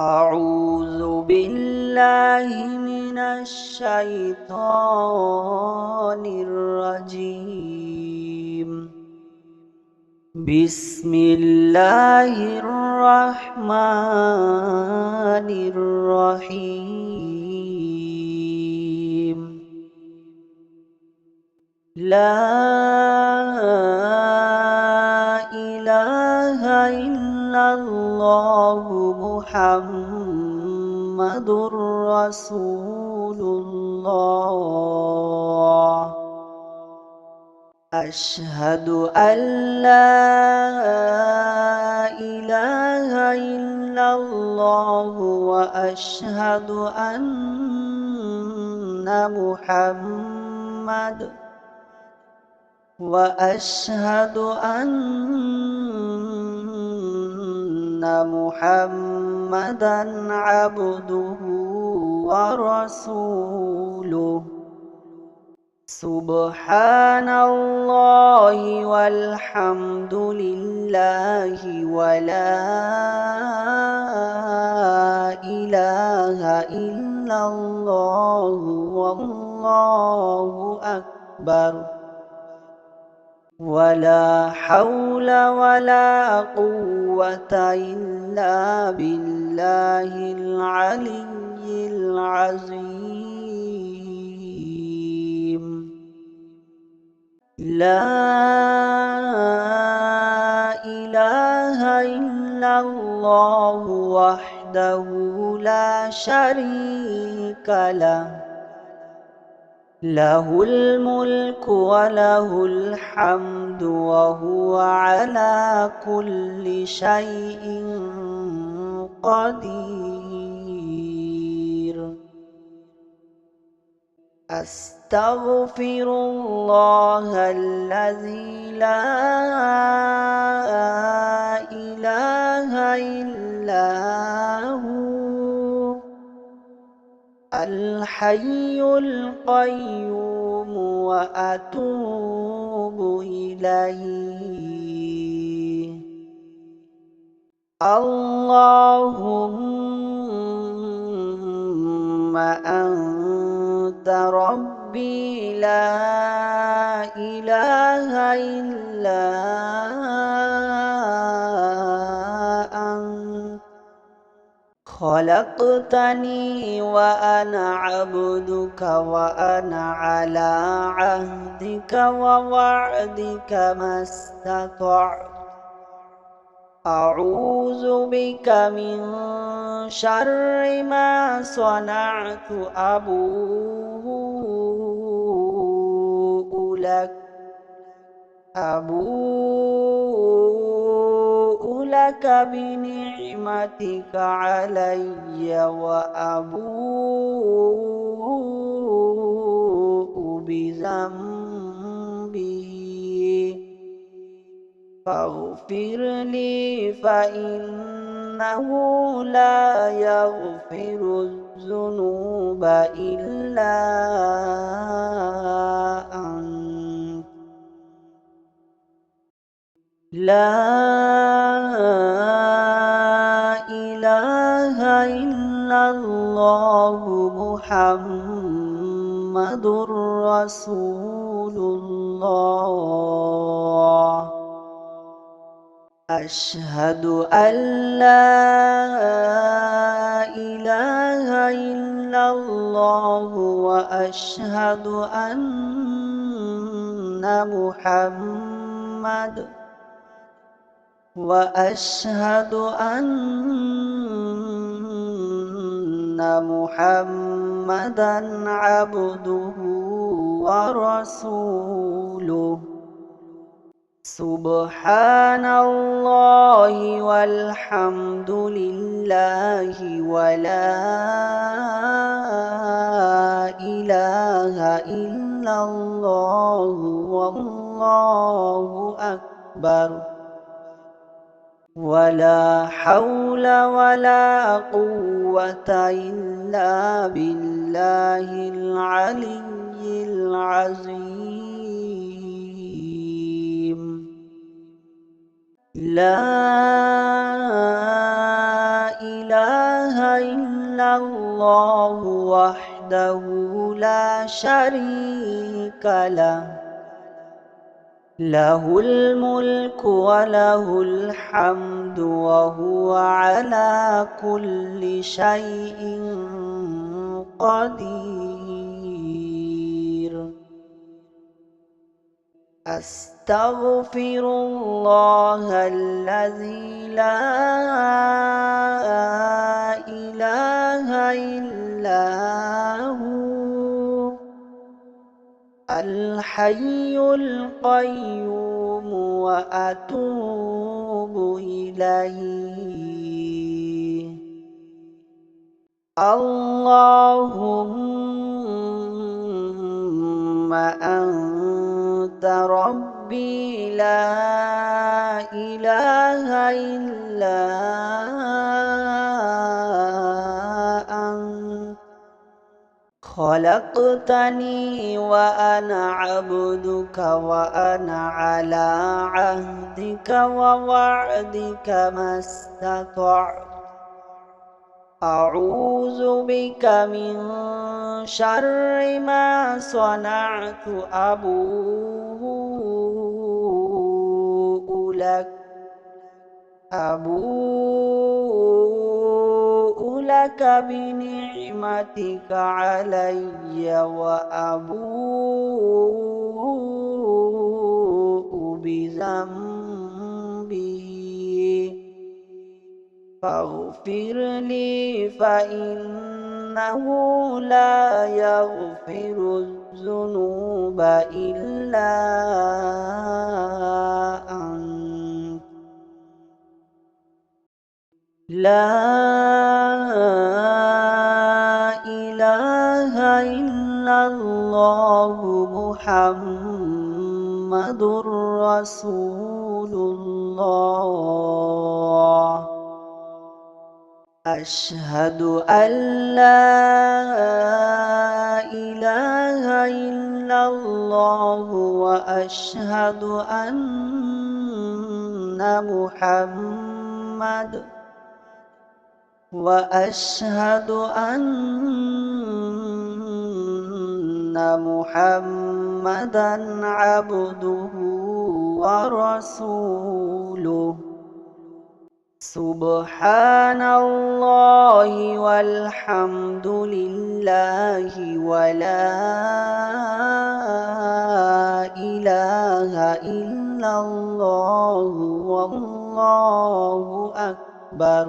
أعوذ بالله من الشيطان الرجيم. بسم الله الرحمن الرحيم. لا إله إلا الله محمد رسول الله. أشهد أن لا إله إلا الله وأشهد أن محمدًا عبده ورسوله. سبحان الله والحمد لله ولا إله إلا الله والله أكبر. ولا حول ولا قوة إلا بالله العلي العظيم. لا إله إلا الله وحده لا شريك له، له الملك وله الحمد وهو على كل شيء قدير. أستغفر الله الذي لا إله إلا هو الحي القيوم وأتوب إليه. اللهم أنت ربي لا إله إلا أنت، خلقتني وأنا عبدك وأنا على عهدك ووعدك ما استطعت. أعوذ بك من شر ما صنعت. أبوء لك بنعمتك علي وأبوء بذنبي فاغفر لي فإنه لا يغفر الذنوب إلا أنت. لا إله إلا الله محمد رسول الله. أشهد أن لا إله إلا الله وأشهد أن محمدًا عبده ورسوله. سبحان الله والحمد لله ولا إله إلا الله والله أكبر. ولا حول ولا قوة إلا بالله العلي العظيم. لا إله إلا الله وحده لا شريك له له الملك وله الحمد وهو على كل شيء قدير. أستغفر الله الذي لا إله إلا هو الحي القيوم وأتوب إليه. اللهم أنت ربي لا إله إلا أنت خلقتني وأنا عبدك وأنا على عهدك ووعدك ما استطعت أعوذ بك من شر ما صنعت أبوء لك بنعمتك علي وأبوء بذنبي فاغفر لي فإنه لا يغفر الذنوب إلا أنت لا إله إلا الله محمد رسول الله. أشهد أن لا إله إلا الله وأشهد أن محمدًا عبده ورسوله. سبحان الله والحمد لله ولا إله إلا الله والله أكبر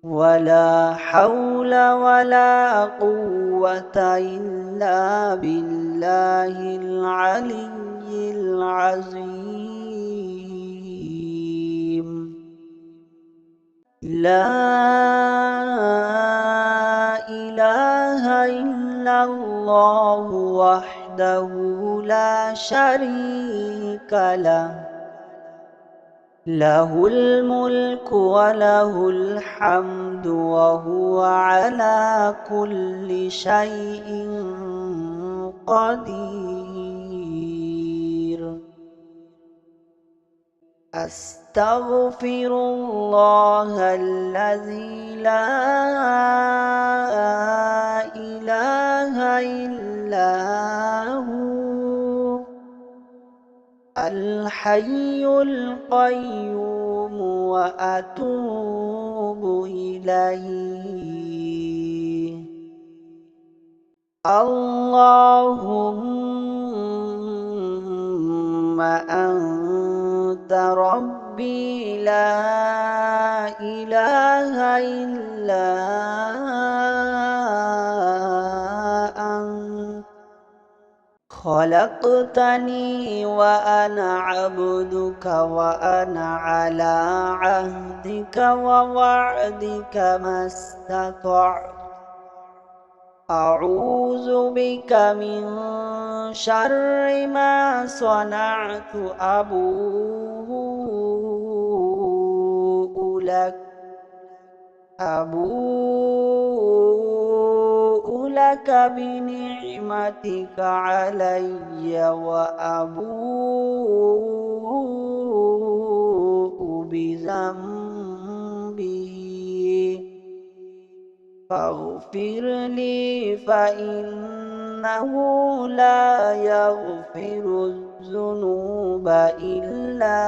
ولا حول ولا قوة إلا بالله العلي العظيم. لا إله إلا الله وحده لا شريك له له الملك وله الحمد وهو على كل شيء قدير. أستغفر الله الذي لا إله إلا هو الحي القيوم وأتوب إليه. اللهم أنت ربي لا إله إلا أنت خلقتني وأنا عبدك وأنا على عهدك ووعدك ما استطعت أعوذ بك من شر ما صنعت أبوء لك بنعمتك علي وأبوء بذنبي ذنبي فاغفر لي فإنه لا يغفر الذنوب إلا